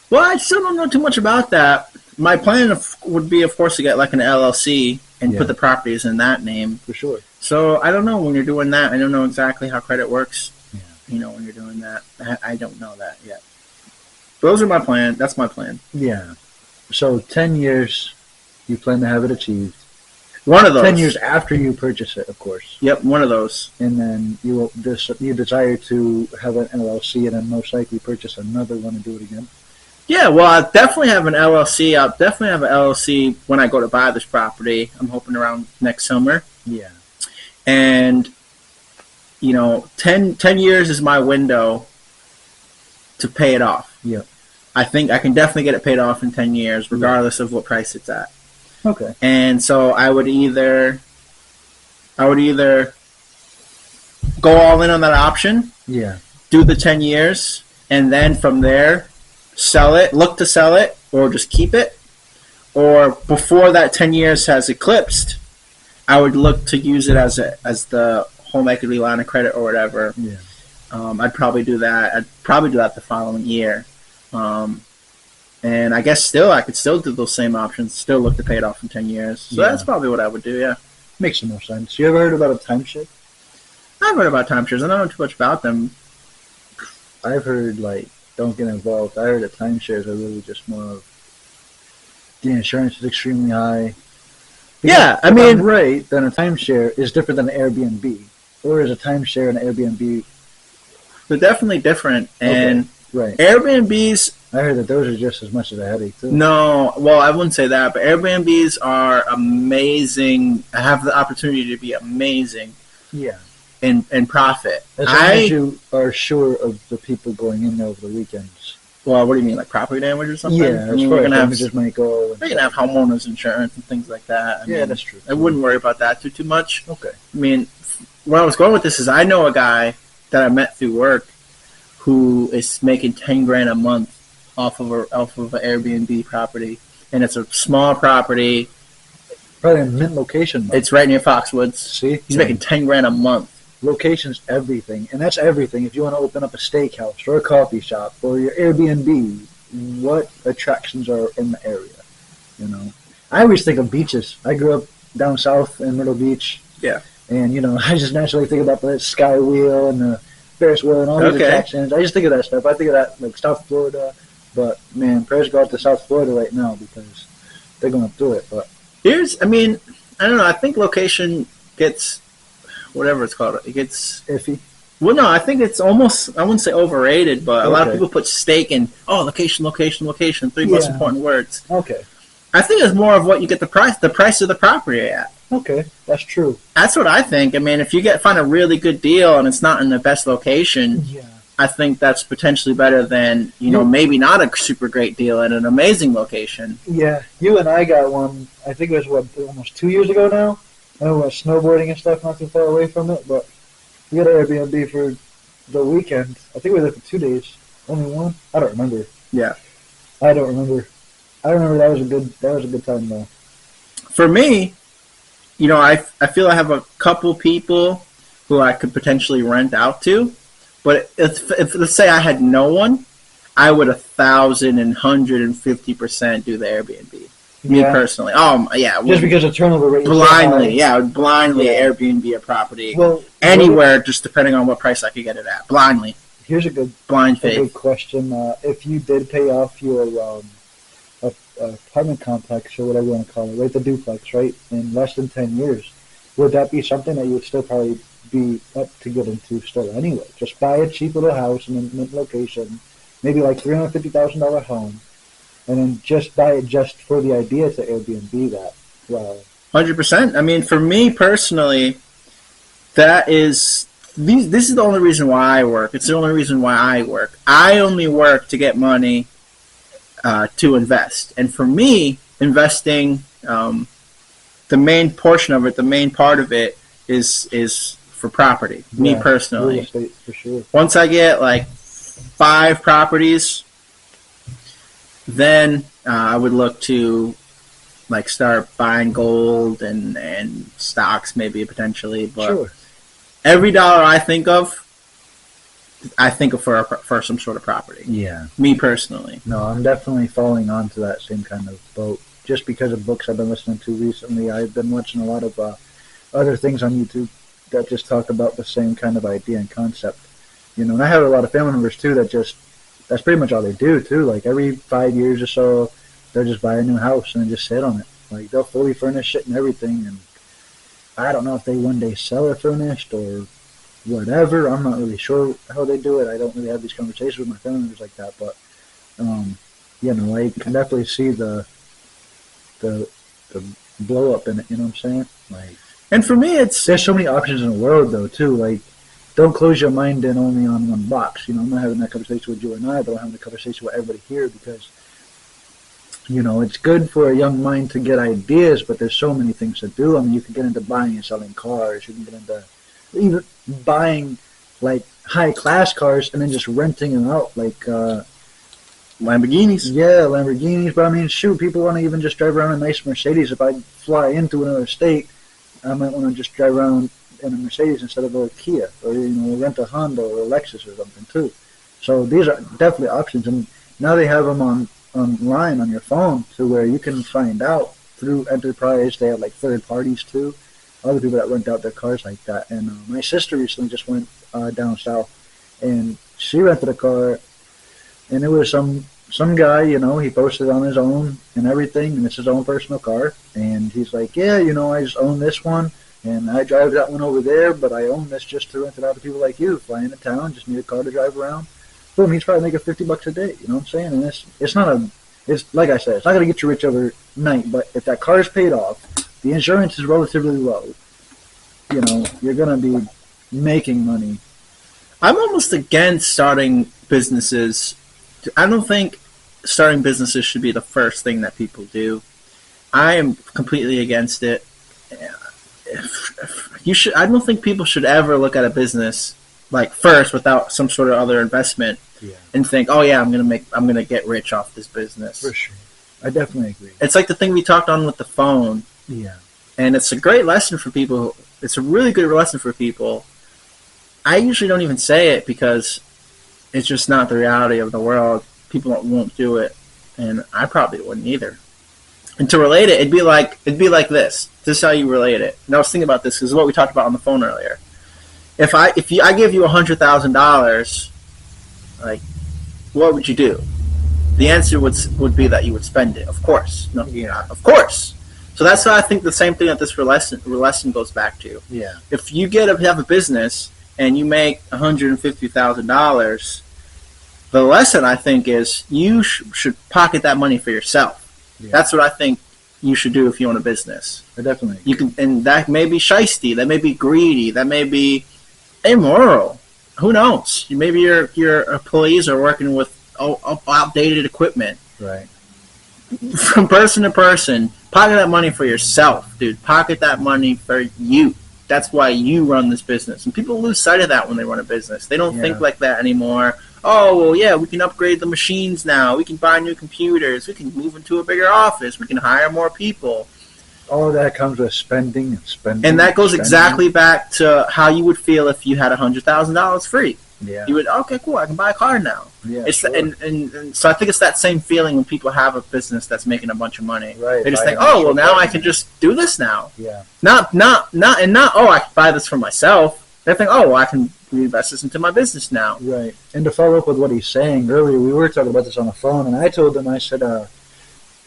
Well, I still don't know too much about that. My plan would be, of course, to get like an LLC and put the properties in that name. For sure. So I don't know when you're doing that. I don't know exactly how credit works. Yeah. When you're doing that. I don't know that yet. Those are my plan. That's my plan. Yeah. So 10 years, you plan to have it achieved. One of those. 10 years after you purchase it, of course. Yep, one of those. And then you desire to have an LLC and then most likely purchase another one and do it again. Yeah, well, I'll definitely have an LLC. I'll definitely have an LLC when I go to buy this property. I'm hoping around next summer. Yeah. And, 10 years is my window to pay it off. Yeah. I think I can definitely get it paid off in 10 years, regardless of what price it's at. Okay. And so I would either go all in on that option. Yeah. Do the 10 years, and then from there, look to sell it, or just keep it. Or before that 10 years has eclipsed, I would look to use it as the home equity line of credit or whatever. Yeah. I'd probably do that. The following year. And I guess I could still do those same options, still look to pay it off in 10 years. So that's probably what I would do, yeah. Makes some more sense. You ever heard about a timeshare? I've heard about timeshares. I don't know too much about them. I've heard, don't get involved. I heard that timeshares are really just more of the insurance is extremely high. Because I mean... right, then a timeshare is different than an Airbnb. Or is a timeshare and an Airbnb... They're definitely different. And right. Airbnbs... I heard that those are just as much as a headache, too. No, well, I wouldn't say that, but Airbnbs are amazing. Have the opportunity to be amazing. Yeah. In profit. As long as you are sure of the people going in there over the weekends. Well, what do you mean, like property damage or something? Yeah, we're going to have homeowners insurance and things like that. I mean, that's true. I wouldn't worry about that too much. Okay. I mean, where I was going with this is I know a guy that I met through work who is making $10,000 a month off of an Airbnb property, and it's a small property. Probably in mint location. It's right near Foxwoods. See, he's making $10,000 a month. Location's everything, and that's everything. If you want to open up a steakhouse or a coffee shop or your Airbnb, what attractions are in the area? I always think of beaches. I grew up down south in Myrtle Beach. Yeah. And I just naturally think about the Sky Wheel and the Ferris wheel and all these attractions. I just think of that stuff. I think of that like South Florida. But man, prayers go out to South Florida right now because they're going through it. But I don't know. I think location gets whatever it's called. It gets iffy. Well, no, I think it's almost, I wouldn't say overrated, but a lot of people put stake in, location, three most important words. Okay. I think it's more of what you get the price of the property at. Okay, that's true. That's what I think. I mean, if you find a really good deal and it's not in the best location, I think that's potentially better than, maybe not a super great deal at an amazing location. Yeah, you and I got one, I think it was, almost 2 years ago now? I know we went snowboarding and stuff not too far away from it, but we got an Airbnb for the weekend. I think we were there for 2 days. Only one? I don't remember. Yeah. I don't remember. I remember that was a good time though. For me, I feel I have a couple people who I could potentially rent out to. But if let's say I had no one, I would 1,150% do the Airbnb. Me personally. Yeah. Just because the turnover rate is blindly, I would blindly Airbnb a property. Well, anywhere, just depending on what price I could get it at. Blindly. Here's a good good question. If you did pay off your apartment complex or whatever you want to call it, right, the duplex, right, in less than 10 years, would that be something that you would still probably be up to get into still anyway? Just buy a cheap little house in a mint location, maybe like $350,000 home, and then just buy it just for the idea to Airbnb that. Wow. 100%. I mean, for me personally, this is the only reason why I work. It's the only reason why I work. I only work to get money to invest. And for me, investing, the main portion of it, the main part of it is for property. Me personally. Real estate, for sure. Once I get like 5 properties, then I would look to like start buying gold and stocks maybe potentially. But every dollar I think of for some sort of property. Yeah. Me personally. No, I'm definitely falling onto that same kind of boat. Just because of books I've been listening to recently, I've been watching a lot of other things on YouTube that just talk about the same kind of idea and concept. And I have a lot of family members too that's pretty much all they do too. Like every 5 years or so, they'll just buy a new house and just sit on it. Like they'll fully furnish it and everything. And I don't know if they one day sell it furnished or whatever. I'm not really sure how they do it. I don't really have these conversations with my family members like that. But I can definitely see the blow up in it. You know what I'm saying? Like. And for me, there's so many options in the world, though, too. Like, don't close your mind in only on one box. I'm not having that conversation with you and I, but I'm having a conversation with everybody here because, it's good for a young mind to get ideas, but there's so many things to do. I mean, you can get into buying and selling cars. You can get into even buying, like, high-class cars and then just renting them out, like Lamborghinis. Yeah, Lamborghinis. But, I mean, shoot, people want to even just drive around a nice Mercedes. If I fly into another state, I might want to just drive around in a Mercedes instead of a Kia, or rent a Honda or a Lexus or something too. So these are definitely options, and now they have them online on your phone to where you can find out through Enterprise. They have like third parties too, other people that rent out their cars like that. And my sister recently just went down south, and she rented a car, and it was some guy, he posted on his own and everything, and it's his own personal car. And he's like, yeah, I just own this one, and I drive that one over there, but I own this just to rent it out to people like you, fly into town, just need a car to drive around. Boom, he's probably making $50 a day, you know what I'm saying? And it's like I said, it's not going to get you rich overnight, but if that car is paid off, the insurance is relatively low, you're going to be making money. I'm almost against starting businesses. I don't think starting businesses should be the first thing that people do. I am completely against it. I don't think people should ever look at a business like first without some sort of other investment and think, oh yeah, I'm gonna get rich off this business. For sure, I definitely agree. It's like the thing we talked on with the phone. Yeah, and it's a great lesson for people. It's a really good lesson for people. I usually don't even say it because it's just not the reality of the world. People won't do it, and I probably wouldn't either. And to relate it, it'd be like this. This is how you relate it. And I was thinking about this because what we talked about on the phone earlier. If I give you $100,000, like, what would you do? The answer would be that you would spend it, of course. No, of course. So that's why I think the same thing that this lesson goes back to. Yeah. If you have a business and you make $150,000, the lesson I think is you should pocket that money for yourself. Yeah. That's what I think you should do if you own a business. I definitely agree. You can, and that may be shiesty, that may be greedy, that may be immoral. who knows? Maybe your employees are working with outdated equipment. Right. From person to person, pocket that money for yourself, dude. Pocket that money for you. That's why you run this business. And people lose sight of that when they run a business. They don't think like that anymore. Oh, well, yeah, we can upgrade the machines now. We can buy new computers. We can move into a bigger office. We can hire more people. All of that comes with spending and spending. And that goes exactly back to how you would feel if you had $100,000 free. Yeah. You would, okay, cool, I can buy a car now. Yeah, it's sure. and so I think it's that same feeling when people have a business that's making a bunch of money. Right. They just think, oh, well, now I can just do this now. Yeah. Not, oh, I can buy this for myself. They think, oh, well, I can reinvest this into my business now. Right. And to follow up with what he's saying earlier, we were talking about this on the phone, and I told him, I said,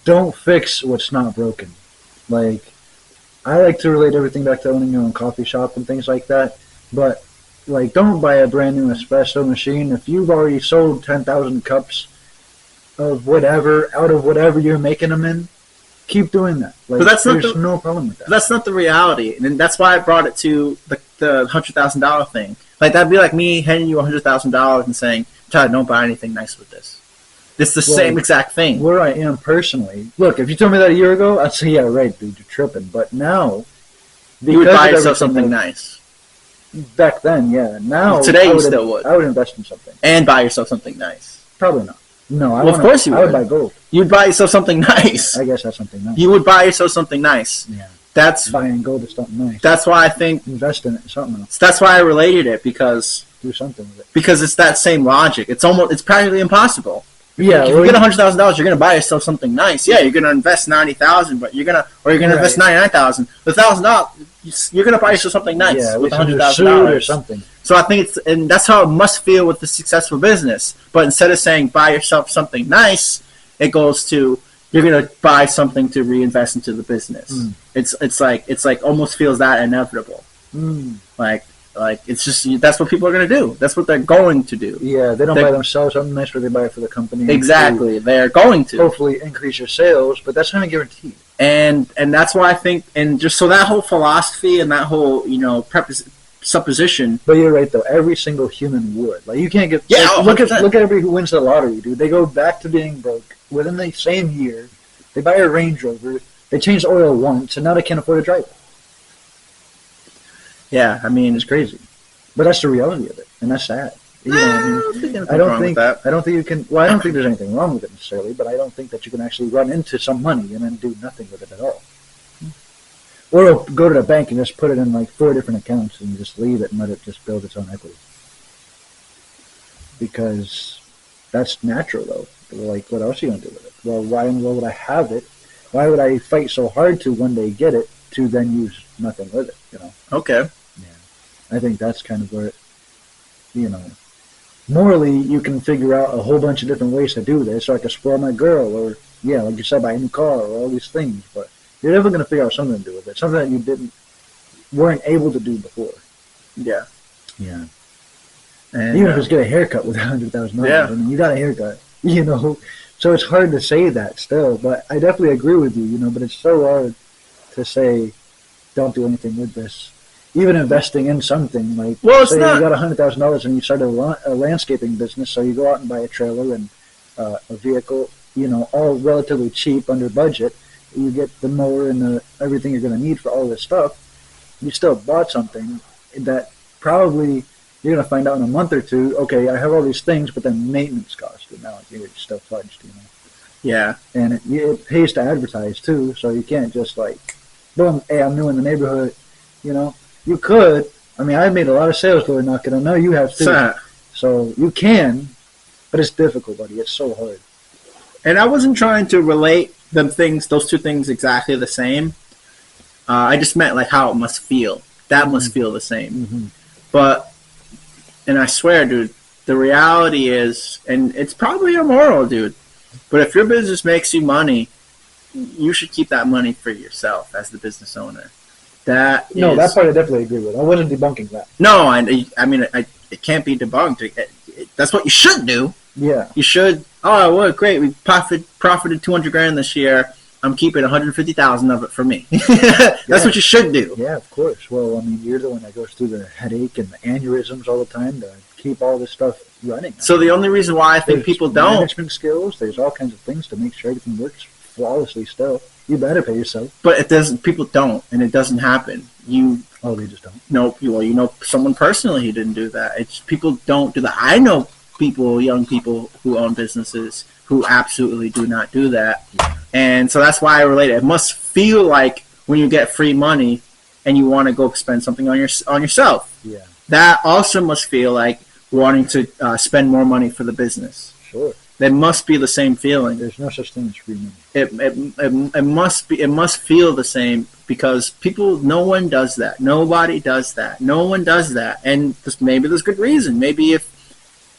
don't fix what's not broken. Like, I like to relate everything back to owning your own coffee shop and things like that, but like, don't buy a brand new espresso machine if you've already sold 10,000 cups of whatever out of whatever you're making them in. Keep doing that. Like, but that's there's no problem with that. That's not the reality, and that's why I brought it to the $100,000 thing. Like, that'd be like me handing you $100,000 and saying, "Todd, don't buy anything nice with this." It's the same exact thing. Where I am personally, look, if you told me that a year ago, I'd say, yeah, right, dude, you're tripping. But now, you would buy yourself something nice. Back then, yeah. Now, today you still would. I would invest in something. And buy yourself something nice. Probably not. No, of course you would. I would buy gold. You'd buy yourself something nice. I guess that's something nice. You would buy yourself something nice. Yeah. That's buying gold is something nice. That's why I think invest in it, something else. That's why I related it, because do something with it. Because it's that same logic. It's practically impossible. Yeah, if you get $100,000, you're gonna buy yourself something nice. Yeah, you're gonna invest $90,000, but you're gonna invest $99,000. The $1,000, you're gonna buy yourself something nice with $100,000 or something. So I think and that's how it must feel with the successful business. But instead of saying buy yourself something nice, it goes to you're gonna buy something to reinvest into the business. It's like almost feels that inevitable. Like it's just that's what people are going to do. That's what they're going to do. Yeah, they don't buy themselves something nice, but they buy it for the company. Exactly, they're going to hopefully increase your sales, but that's not a guarantee. And that's why I think, and just so that whole philosophy and that whole supposition. But you're right though. Every single human would. Like you can't get. Yeah, look at everybody who wins the lottery, dude. They go back to being broke within the same year. They buy a Range Rover. They change the oil once, and now they can't afford to drive it. Yeah, I mean, it's crazy, but that's the reality of it, and that's sad. You know what I mean? I don't think you can. Well, I don't think there's anything wrong with it necessarily, but I don't think that you can actually run into some money and then do nothing with it at all. Or go to the bank and just put it in like 4 different accounts and just leave it and let it just build its own equity. Because that's natural, though. Like, what else are you gonna do with it? Well, why in the world would I have it? Why would I fight so hard to one day get it to then use nothing with it? You know? Okay. I think that's kind of where, morally you can figure out a whole bunch of different ways to do this, or I can spoil my girl, or, like you said, buy a new car, or all these things, but you're never going to figure out something to do with it, something that you weren't able to do before. Yeah. Yeah. And even if it's get a haircut with $100,000, yeah. I mean, you got a haircut, so it's hard to say that still, but I definitely agree with you, but it's so hard to say, don't do anything with this. Even investing in something, like, say you got $100,000 and you start a landscaping business, so you go out and buy a trailer and a vehicle, all relatively cheap, under budget. You get the mower and everything you're going to need for all this stuff. You still bought something that probably you're going to find out in a month or two, okay, I have all these things, but then maintenance costs, and now you're still fudged, Yeah. And it pays to advertise, too, so you can't just, like, boom, hey, I'm new in the neighborhood, You could. I mean, I've made a lot of sales door knocking. I know you have too. So you can, but it's difficult, buddy. It's so hard. And I wasn't trying to relate those two things exactly the same. I just meant like how it must feel. That must feel the same. Mm-hmm. But, and I swear, dude, the reality is, and it's probably immoral, dude, but if your business makes you money, you should keep that money for yourself as the business owner. That part I definitely agree with. I wasn't debunking that. No, I mean, it can't be debunked. That's what you should do. Yeah. You should. Oh, well, great. We profited $200,000 this year. I'm keeping 150,000 of it for me. That's what you should do. Yeah, of course. Well, I mean, you're the one that goes through the headache and the aneurysms all the time to keep all this stuff running. So the only reason why I think people don't management skills. There's all kinds of things to make sure everything works flawlessly. Still, you better pay yourself. But it doesn't. People don't, and it doesn't happen. Oh, they just don't. No, you know someone personally who didn't do that. It's people don't do that. I know young people who own businesses who absolutely do not do that, and so that's why I relate it. It must feel like when you get free money and you want to go spend something on yourself. Yeah. That also must feel like wanting to spend more money for the business. Sure. There must be the same feeling. There's no such thing as free money. It must feel the same because no one does that. Nobody does that. No one does that. And maybe there's good reason. Maybe if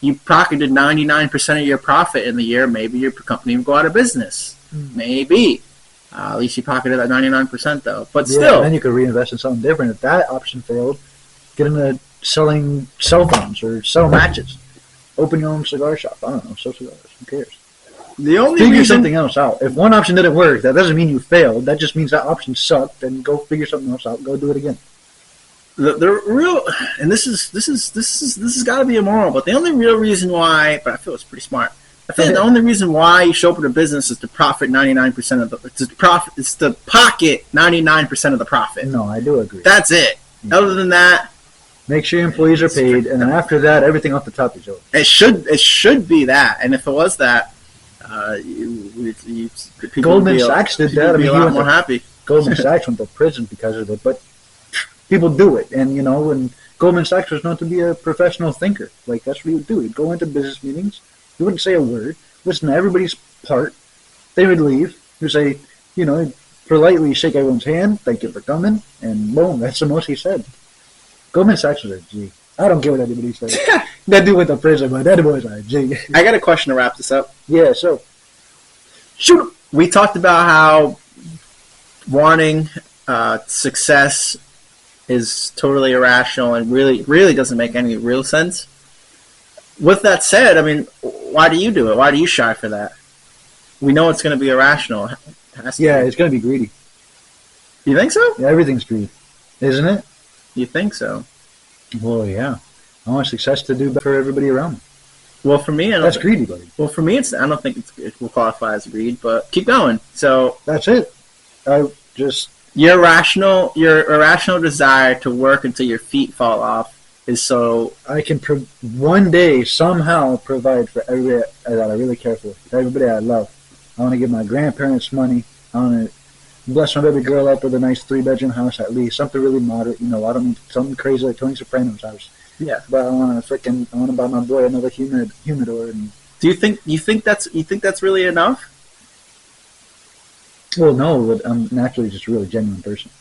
you pocketed 99% of your profit in the year, maybe your company would go out of business. Maybe. At least you pocketed that 99% though. But still. And then you could reinvest in something different. If that option failed, get into selling cell phones or sell matches. Open your own cigar shop. I don't know. Sell cigars. Who cares? Figure something else out. If one option didn't work, that doesn't mean you failed. That just means that option sucked. Then go figure something else out. Go do it again. The real, and this has got to be immoral, but the only real reason why, but I feel it's pretty smart. I think the only reason why you show up at a business is to profit 99% of the it's to pocket 99% of the profit. No, I do agree. That's it. Yeah. Other than that, make sure your employees are paid, and then after that, everything off the top is yours. It should be that, and if it was that, Goldman Sachs did that. I mean, he went more happy. Goldman Sachs went to prison because of it, but people do it, and and Goldman Sachs was known to be a professional thinker. Like that's what he would do. He'd go into business meetings. He wouldn't say a word. Listen to everybody's part. They would leave. He'd say, politely shake everyone's hand. Thank you for coming, and boom, that's the most he said. Goldman Sachs was a G. I don't care what anybody says. That dude went to prison, but that was a G. I got a question to wrap this up. Yeah, so shoot. We talked about how wanting success is totally irrational and really doesn't make any real sense. With that said, I mean, why do you do it? Why do you shy for that? We know it's going to be irrational. It's going to be greedy. You think so? Yeah, everything's greed, isn't it? You think so? Well, yeah. I want success to do better for everybody around me. Well, for me, that's greedy, buddy. Well, for me, I don't think it will qualify as greed, but keep going. So that's it. Your irrational desire to work until your feet fall off is so I can one day somehow provide for everybody that I really care for, everybody I love. I want to give my grandparents money. I want to bless my baby girl up with a nice 3-bedroom house at least, something really moderate. I don't need something crazy like Tony Soprano's house. Yeah, but I want to buy my boy another humidor. And do you think that's really enough? Well, no, but I'm naturally just a really genuine person.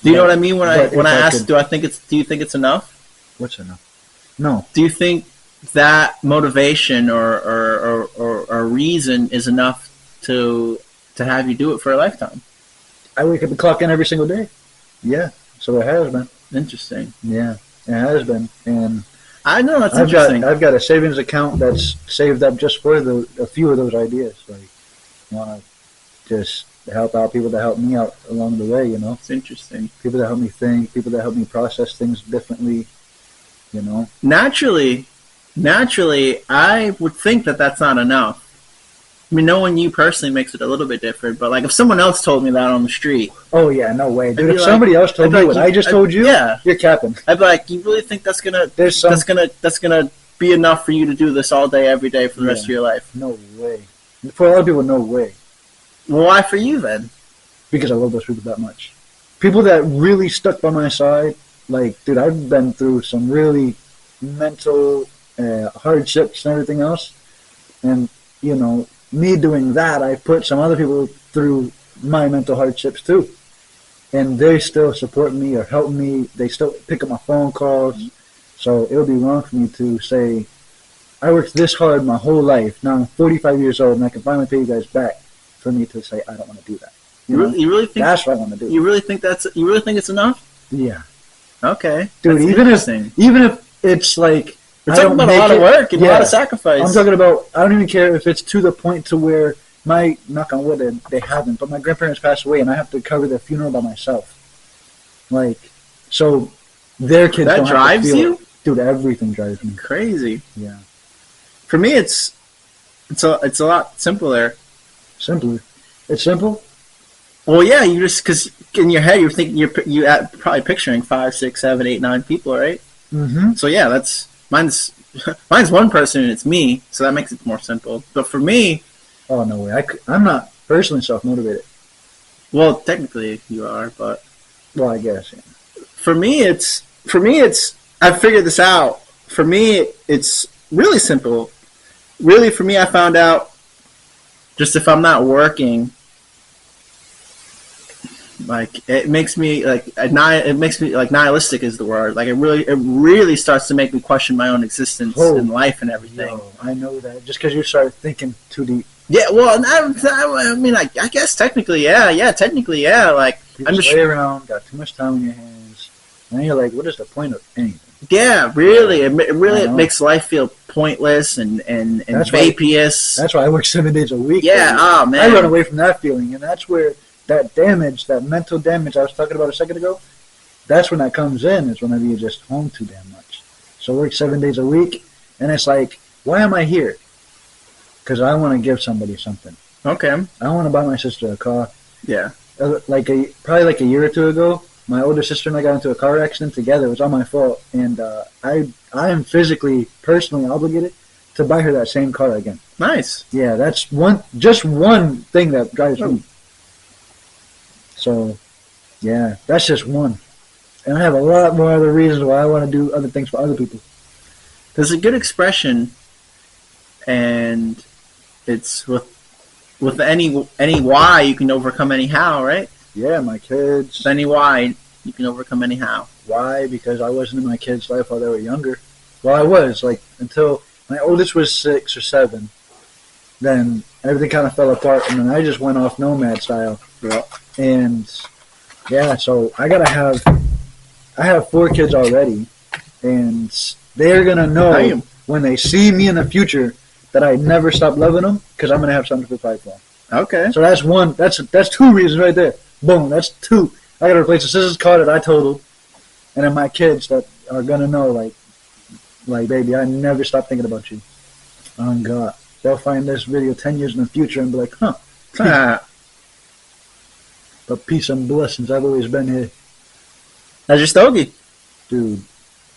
Do you know what I mean when I ask? Do you think it's enough? What's enough? No. Do you think that motivation or reason is enough to have you do it for a lifetime? I wake up and clock in every single day. Yeah, so it has been. Interesting. Yeah, it has been, and I know that's interesting. I've got a savings account that's saved up just for a few of those ideas. Like, I want to just help out people that help me out along the way. It's interesting. People that help me think, people that help me process things differently. Naturally, I would think that that's not enough. I mean, knowing you personally makes it a little bit different, but like if someone else told me that on the street. Oh yeah, no way, dude. If somebody else told me what I just told you, you're capping. I'd be like, you really think that's gonna be enough for you to do this all day, every day for the rest of your life? No way. For a lot of people, no way. Well, why for you then? Because I love those people that much. People that really stuck by my side. Like, dude, I've been through some really mental hardships and everything else. And, me doing that, I put some other people through my mental hardships too. And they still support me or help me. They still pick up my phone calls. So it would be wrong for me to say, I worked this hard my whole life. Now I'm 45 years old and I can finally pay you guys back, for me to say, I don't want to do that. You really think that's what I want to do? You really think it's enough? Yeah. Okay. Dude, even if it's like, we're talking about a lot of work and a lot of sacrifice. I'm talking about, I don't even care if it's to the point to where my knock on wood, they haven't, but my grandparents passed away, and I have to cover their funeral by myself. Like, so their kids That don't drives have to feel you? it. Dude, everything drives me. Crazy. Yeah. For me, it's a lot simpler. Simpler. It's simple? Well, yeah, you just, because in your head, you're thinking, you're probably picturing 5, 6, 7, 8, 9 people, right? Mm-hmm. So yeah, mine's one person and it's me, so that makes it more simple. But for me, Oh, no way. I'm not personally self-motivated. well, technically you are, but Well, I guess, yeah. for me, it's I've figured this out. For me, it's really simple. Really, for me, I found out just if I'm not working, like it makes me like nihilistic is the word. Like it really starts to make me question my own existence in life and everything. Yo, I know that. Just because you start thinking too deep. Yeah, well, I mean, I guess technically, yeah. Like You just lay around, got too much time on your hands, and then you're like, what is the point of anything? Yeah, really, it makes life feel pointless and vaporous. That's why I work 7 days a week. Yeah, oh man, I run away from that feeling, and that's where that damage, that mental damage I was talking about a second ago, that's when that comes in, is whenever you're just home too damn much. So I work 7 days a week, and it's like, why am I here? Because I want to give somebody something. Okay. I want to buy my sister a car. Yeah. Probably like a year or two ago, my older sister and I got into a car accident together. It was all my fault, and I am physically, personally obligated to buy her that same car again. Nice. Yeah, that's just one thing that drives me. So, yeah, that's just one. And I have a lot more other reasons why I want to do other things for other people. There's a good expression, and it's with any why you can overcome any how, right? Yeah, my kids. With any why you can overcome any how. Why? Because I wasn't in my kids' life while they were younger. Well, I was, like, until my oldest was 6 or 7. Then everything kind of fell apart, and then I just went off nomad style. Yeah. And, yeah, so I have 4 kids already, and they're going to know when they see me in the future that I never stop loving them, because I'm going to have something to provide for them. Okay. So that's one. That's 2 reasons right there. Boom. That's 2. I got to replace the scissors car that I totaled, and then my kids that are gonna know, like baby, I never stop thinking about you. Oh God, they'll find this video 10 years in the future and be like, huh. But peace and blessings. I've always been here. How's your stogie? Dude,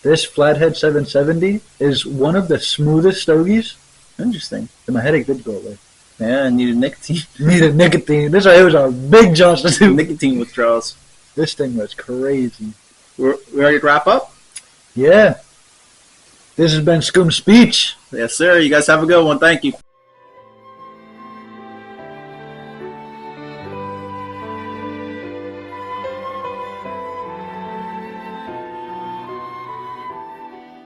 this Flathead 770 is one of the smoothest stogies. Interesting. And my headache did go away. Yeah, I needed nicotine. Nicotine. It was a big Johnson too. Nicotine withdrawals. This thing was crazy. We're ready to wrap up? Yeah. This has been Skoom Speech. Yes, sir. You guys have a good one. Thank you.